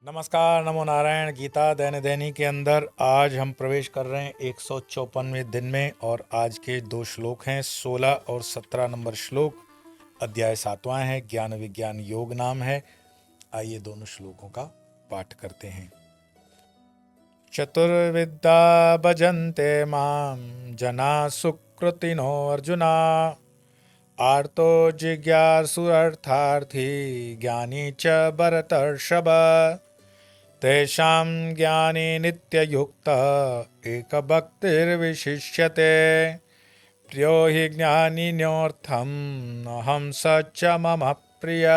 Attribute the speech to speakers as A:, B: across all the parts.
A: नमस्कार, नमो नारायण। गीता दैन्य दैनी के अंदर आज हम प्रवेश कर रहे हैं 154वें दिन में और आज के दो श्लोक हैं 16 और 17 नंबर श्लोक। अध्याय 7वां है, ज्ञान विज्ञान योग नाम है। आइए दोनों श्लोकों का पाठ करते हैं। चतुर्विद्या भजन्ते माम जना सुकृतिनो अर्जुना आर्तो जिज्ञासु अर्थार्थी ज्ञानी च भरतर्षभ तेषां ज्ञाने नित्ययुक्तः एकभक्तिर्विशिष्यते प्रियो हि ज्ञानिनोऽर्थम् अहं स च मम प्रिय।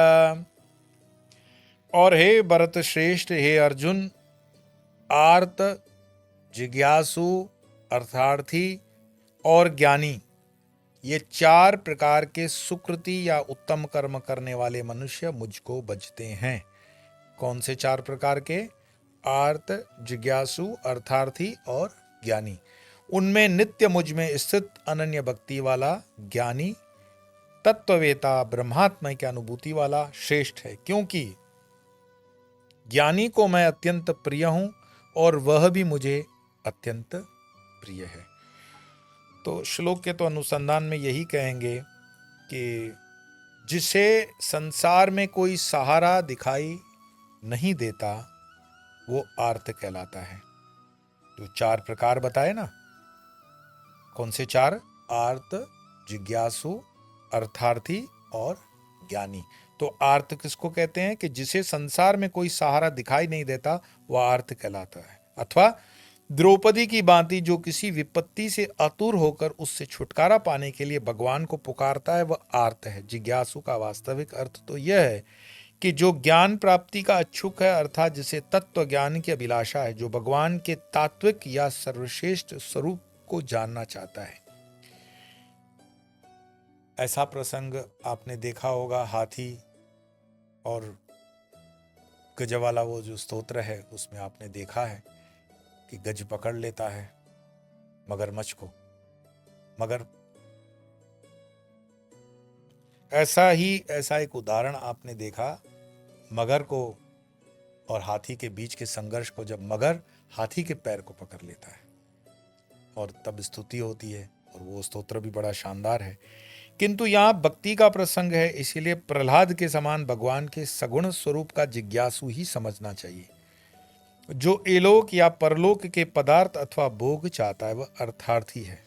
A: और हे भरत श्रेष्ठ, हे अर्जुन, आर्त, जिज्ञासु, अर्थार्थी और ज्ञानी, ये चार प्रकार के सुकृति या उत्तम कर्म करने वाले मनुष्य मुझको भजते हैं। कौन से चार प्रकार के? आर्त, जिज्ञासु, अर्थार्थी और ज्ञानी। उनमें नित्य मुझ में स्थित अनन्य भक्ति वाला ज्ञानी, तत्ववेता, ब्रह्मात्मा की अनुभूति वाला श्रेष्ठ है, क्योंकि ज्ञानी को मैं अत्यंत प्रिय हूं और वह भी मुझे अत्यंत प्रिय है। तो श्लोक के तो अनुसंधान में यही कहेंगे कि जिसे संसार में कोई सहारा दिखाई नहीं देता वो आर्त कहलाता है। तो चार प्रकार बताए ना, कौन से चार? आर्त, जिज्ञासु, अर्थार्थी और ज्ञानी। तो आर्त किसको कहते हैं? कि जिसे संसार में कोई सहारा दिखाई नहीं देता वह आर्त कहलाता है। अथवा द्रौपदी की भांति जो किसी विपत्ति से आतुर होकर उससे छुटकारा पाने के लिए भगवान को पुकारता है वह आर्त है। जिज्ञासु का वास्तविक अर्थ तो यह है कि जो ज्ञान प्राप्ति का इच्छुक है, अर्थात जिसे तत्व ज्ञान की अभिलाषा है, जो भगवान के तात्विक या सर्वश्रेष्ठ स्वरूप को जानना चाहता है। ऐसा प्रसंग आपने देखा होगा, हाथी और गज वाला वो जो स्तोत्र है उसमें आपने देखा है कि गज पकड़ लेता है मगरमच्छ को, मगर ऐसा एक उदाहरण आपने देखा मगर को और हाथी के बीच के संघर्ष को, जब मगर हाथी के पैर को पकड़ लेता है और तब स्तुति होती है। और वो स्तोत्र भी बड़ा शानदार है। किंतु यहाँ भक्ति का प्रसंग है, इसीलिए प्रहलाद के समान भगवान के सगुण स्वरूप का जिज्ञासु ही समझना चाहिए। जो इलोक या परलोक के पदार्थ अथवा भोग चाहता है वह अर्थार्थी है।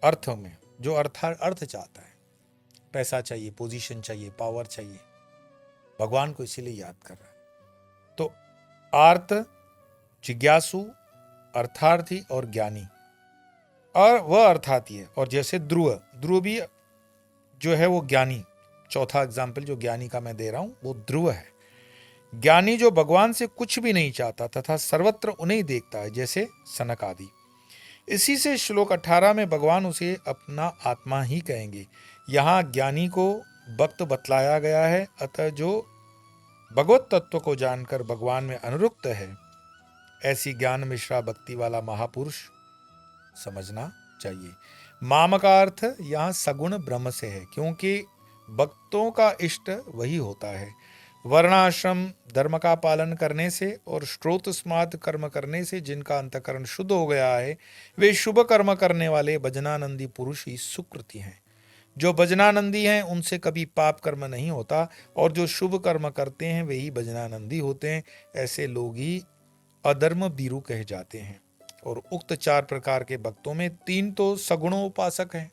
A: अर्थ में जो अर्थ चाहता है, पैसा चाहिए, पोजीशन चाहिए, पावर चाहिए, भगवान को इसीलिए याद कर रहा है। तो आर्त, जिज्ञासु, अर्थार्थी और ज्ञानी, और वह अर्थार्थी है। और जैसे ध्रुव भी जो है वो ज्ञानी। चौथा एग्जाम्पल जो ज्ञानी का मैं दे रहा हूं वो ध्रुव है। ज्ञानी जो भगवान से कुछ भी नहीं चाहता तथा सर्वत्र उन्हें ही देखता है, जैसे सनक आदि। इसी से श्लोक 18 में भगवान उसे अपना आत्मा ही कहेंगे। यहाँ ज्ञानी को भक्त बतलाया गया है, अतः जो भगवत तत्व को जानकर भगवान में अनुरक्त है, ऐसी ज्ञान मिश्रा भक्ति वाला महापुरुष समझना चाहिए। माम का अर्थ यहाँ सगुण ब्रह्म से है, क्योंकि भक्तों का इष्ट वही होता है। वर्णाश्रम धर्म का पालन करने से और श्रोत स्मार्त कर्म करने से जिनका अंतकरण शुद्ध हो गया है, वे शुभ कर्म करने वाले भजनानंदी पुरुष ही सुकृति हैं। जो भजनानंदी हैं उनसे कभी पाप कर्म नहीं होता, और जो शुभ कर्म करते हैं वे ही भजनानंदी होते हैं। ऐसे लोग ही अधर्म बीरू कहे जाते हैं। और उक्त चार प्रकार के भक्तों में तीन तो सगुणोपासक हैं।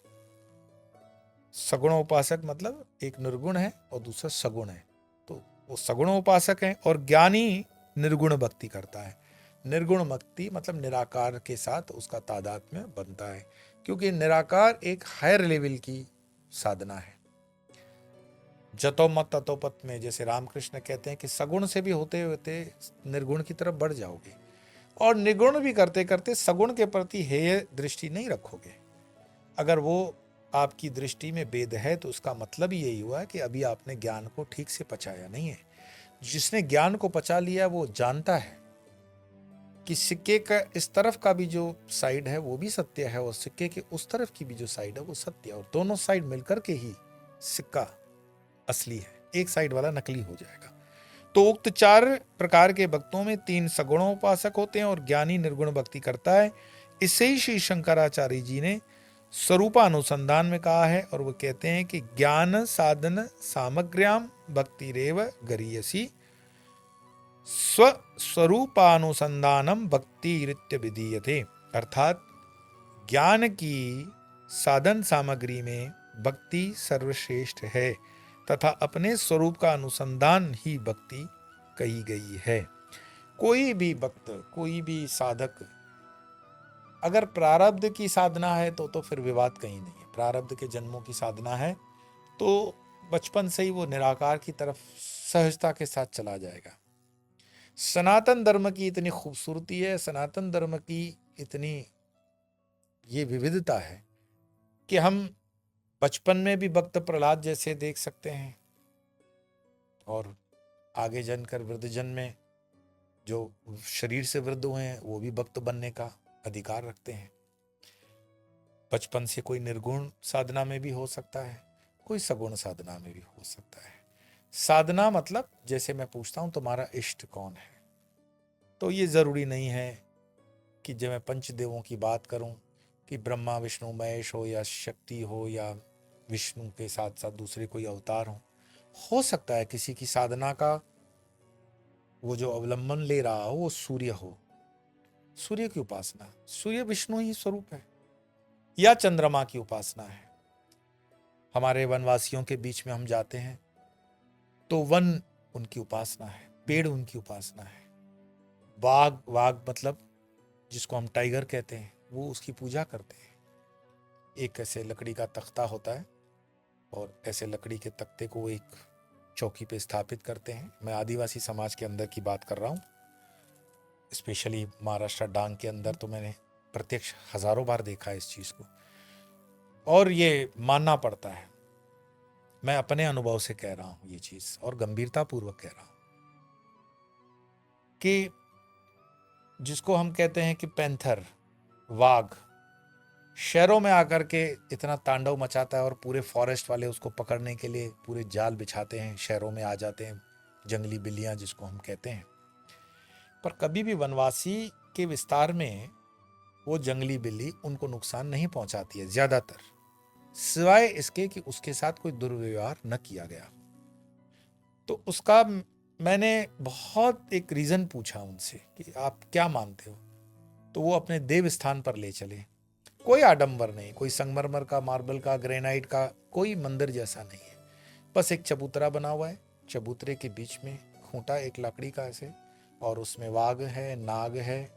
A: सगुणोपासक मतलब एक निर्गुण है और दूसरा सगुण है। तो वो सगुणोपासक हैं। और ज्ञानी निर्गुण भक्ति करता है। निर्गुण भक्ति मतलब निराकार के साथ उसका तादात्म्य बनता है, क्योंकि निराकार एक हायर लेवल की साधना है। जतो मत ततो पत में जैसे रामकृष्ण कहते हैं कि सगुण से भी होते होते निर्गुण की तरफ बढ़ जाओगे, और निर्गुण भी करते करते सगुण के प्रति हेय दृष्टि नहीं रखोगे। अगर वो आपकी दृष्टि में भेद है तो उसका मतलब ही यही हुआ कि अभी आपने ज्ञान को ठीक से पचाया नहीं है। जिसने ज्ञान को पचा लिया वो जानता है कि सिक्के का इस तरफ का भी जो साइड है वो भी सत्य है, और सिक्के के उस तरफ की भी जो साइड है वो सत्य है, और दोनों साइड मिलकर के ही सिक्का असली है। एक साइड वाला नकली हो जाएगा। तो उक्त 4 प्रकार के भक्तों में 3 सगुणोपासक होते हैं और ज्ञानी निर्गुण भक्ति करता है। इसे ही श्री शंकराचार्य जी ने स्वरूपानुसंधान में कहा है और वो कहते हैं कि ज्ञान साधन सामग्र्याम भक्ति रेव गरीयसी स्वस्वरूपानुसंधानम भक्ति रित्य विधीयते। अर्थात ज्ञान की साधन सामग्री में भक्ति सर्वश्रेष्ठ है तथा अपने स्वरूप का अनुसंधान ही भक्ति कही गई है। कोई भी भक्त, कोई भी साधक अगर प्रारब्ध की साधना है तो फिर विवाद कहीं नहीं है। प्रारब्ध के जन्मों की साधना है तो बचपन से ही वो निराकार की तरफ सहजता के साथ चला जाएगा। सनातन धर्म की इतनी खूबसूरती है, सनातन धर्म की इतनी ये विविधता है कि हम बचपन में भी भक्त प्रहलाद जैसे देख सकते हैं और आगे जनकर वृद्धजन में जो शरीर से वृद्ध हुए हैं वो भी भक्त बनने का अधिकार रखते हैं। बचपन से कोई निर्गुण साधना में भी हो सकता है, कोई सगुण साधना में भी हो सकता है। साधना मतलब जैसे मैं पूछता हूं तुम्हारा इष्ट कौन है, तो ये जरूरी नहीं है कि जब मैं पंचदेवों की बात करूं कि ब्रह्मा विष्णु महेश हो या शक्ति हो या विष्णु के साथ साथ दूसरे कोई अवतार हो सकता है किसी की साधना का वो जो अवलंबन ले रहा हो वो सूर्य हो, सूर्य की उपासना, सूर्य विष्णु ही स्वरूप है, या चंद्रमा की उपासना है। हमारे वनवासियों के बीच में हम जाते हैं तो वन उनकी उपासना है, पेड़ उनकी उपासना है, वाघ मतलब जिसको हम टाइगर कहते हैं वो उसकी पूजा करते हैं। एक ऐसे लकड़ी का तख्ता होता है और ऐसे लकड़ी के तख्ते को एक चौकी पे स्थापित करते हैं। मैं आदिवासी समाज के अंदर की बात कर रहा हूँ, स्पेशली महाराष्ट्र डांग के अंदर तो मैंने प्रत्यक्ष हजारों बार देखा है इस चीज को और ये मानना पड़ता है। मैं अपने अनुभव से कह रहा हूं ये चीज और गंभीरता पूर्वक कह रहा हूं कि जिसको हम कहते हैं कि पैंथर, वाघ शहरों में आकर के इतना तांडव मचाता है और पूरे फॉरेस्ट वाले उसको पकड़ने के लिए पूरे जाल बिछाते हैं, शहरों में आ जाते हैं, जंगली बिल्लियां जिसको हम कहते हैं। पर कभी भी वनवासी के विस्तार में वो जंगली बिल्ली उनको नुकसान नहीं पहुंचाती है ज्यादातर, सिवाय इसके कि उसके साथ कोई दुर्व्यवहार न किया गया। तो उसका मैंने बहुत एक रीजन पूछा उनसे कि आप क्या मानते हो, तो वो अपने देव स्थान पर ले चले। कोई आडंबर नहीं, कोई संगमरमर का, मार्बल का, ग्रेनाइट का कोई मंदिर जैसा नहीं है, बस एक चबूतरा बना हुआ है, चबूतरे के बीच में खूंटा एक लकड़ी का ऐसे और उसमें वाघ है, नाग है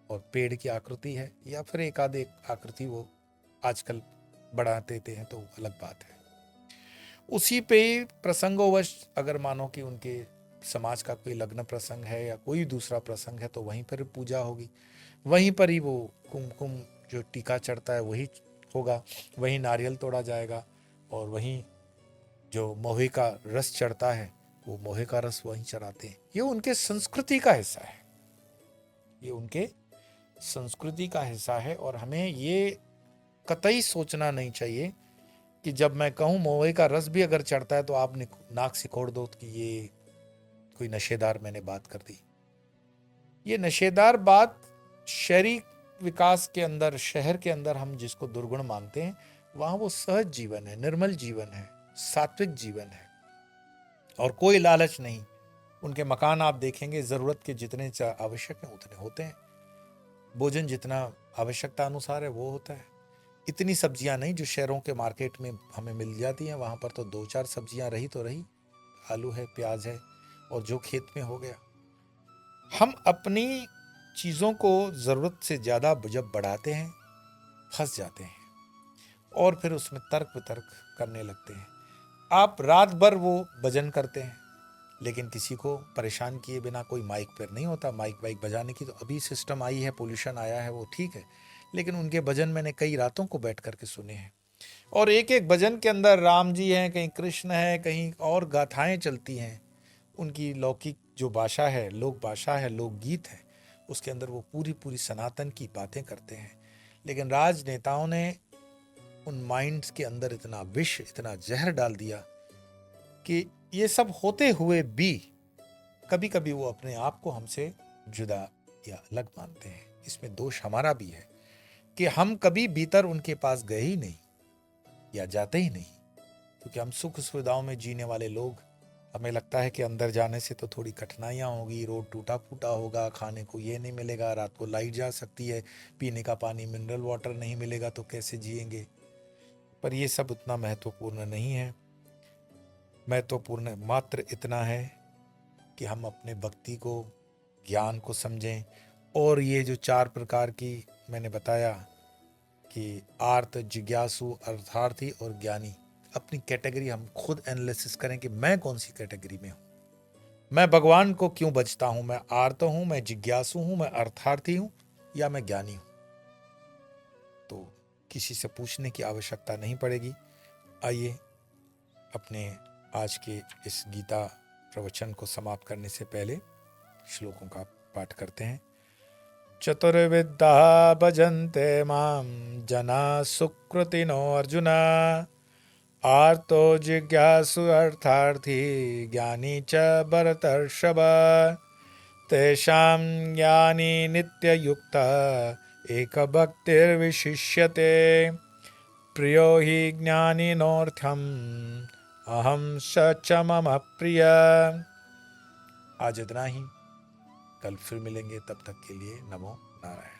A: और पेड़ की आकृति है या फिर एक आध एक आकृति वो आजकल बढ़ा देते हैं तो अलग बात है। उसी पे प्रसंगोवश अगर मानो कि उनके समाज का कोई लग्न प्रसंग है या कोई दूसरा प्रसंग है तो वहीं पर पूजा होगी, वहीं पर ही वो कुमकुम जो टीका चढ़ता है वही होगा, वहीं नारियल तोड़ा जाएगा और वहीं जो मोहे का रस चढ़ता है वो मोहे का रस वहीं चढ़ाते हैं। ये उनके संस्कृति का हिस्सा है, ये उनके संस्कृति का हिस्सा है और हमें ये कतई सोचना नहीं चाहिए कि जब मैं कहूँ मोहे का रस भी अगर चढ़ता है तो आप नाक सिकोड़ दो कि ये कोई नशेदार मैंने बात कर दी। ये नशेदार बात शहरी विकास के अंदर, शहर के अंदर हम जिसको दुर्गुण मानते हैं, वहां वो सहज जीवन है, निर्मल जीवन है, सात्विक जीवन है और कोई लालच नहीं। उनके मकान आप देखेंगे जरूरत के जितने आवश्यक हैं उतने होते हैं, भोजन जितना आवश्यकता अनुसार है वो होता है। इतनी सब्जियां नहीं जो शहरों के मार्केट में हमें मिल जाती हैं, वहां पर तो 2-4 सब्जियां रही तो रही, आलू है, प्याज है और जो खेत में हो गया। हम अपनी चीज़ों को ज़रूरत से ज़्यादा जब बढ़ाते हैं फंस जाते हैं और फिर उसमें तर्क वितर्क करने लगते हैं। आप रात भर वो भजन करते हैं लेकिन किसी को परेशान किए बिना कोई माइक पर नहीं होता। माइक वाइक बजाने की तो अभी सिस्टम आई है, पोल्यूशन आया है, वो ठीक है, लेकिन उनके भजन मैंने कई रातों को बैठ करके सुने हैं और एक एक भजन के अंदर राम जी हैं, कहीं कृष्ण है, कहीं और गाथाएं चलती हैं। उनकी लौकिक जो भाषा है, लोक भाषा है, लोकगीत है, उसके अंदर वो पूरी पूरी सनातन की बातें करते हैं। लेकिन राजनेताओं ने उन माइंड्स के अंदर इतना विष, इतना जहर डाल दिया कि ये सब होते हुए भी कभी कभी वो अपने आप को हमसे जुदा या अलग मानते हैं। इसमें दोष हमारा भी है कि हम कभी भीतर उनके पास गए ही नहीं या जाते ही नहीं, क्योंकि हम सुख सुविधाओं में जीने वाले लोग, हमें लगता है कि अंदर जाने से तो थोड़ी कठिनाइयाँ होगी, रोड टूटा फूटा होगा, खाने को ये नहीं मिलेगा, रात को लाइट जा सकती है, पीने का पानी मिनरल वाटर नहीं मिलेगा तो कैसे जिएंगे। पर ये सब उतना महत्वपूर्ण नहीं है। महत्वपूर्ण मात्र इतना है कि हम अपने भक्ति को, ज्ञान को समझें। और ये जो 4 प्रकार की मैंने बताया कि आर्त, जिज्ञासु, अर्थार्थी और ज्ञानी, अपनी कैटेगरी हम खुद एनालिसिस करें कि मैं कौन सी कैटेगरी में हूं। मैं भगवान को क्यों बचता हूं? मैं आर्त हूं, मैं जिज्ञासु हूं, मैं अर्थार्थी हूं, या मैं ज्ञानी हूं? तो किसी से पूछने की आवश्यकता नहीं पड़ेगी। आइए अपने आज के इस गीता प्रवचन को समाप्त करने से पहले श्लोकों का पाठ करते हैं। चतुर्विद्या भजन्ते मां जना सुकृतिनो अर्जुन, आर्तो जिज्ञासु अर्थार्थी ज्ञानी च भरतर्षभ, तेषां ज्ञानी नित्ययुक्तः एकभक्तिर्विशिष्यते, प्रियो हि ज्ञानिनोऽर्थम् अहं स च मम प्रिय। आज इतना ही, कल फिर मिलेंगे, तब तक के लिए नमो नारायण।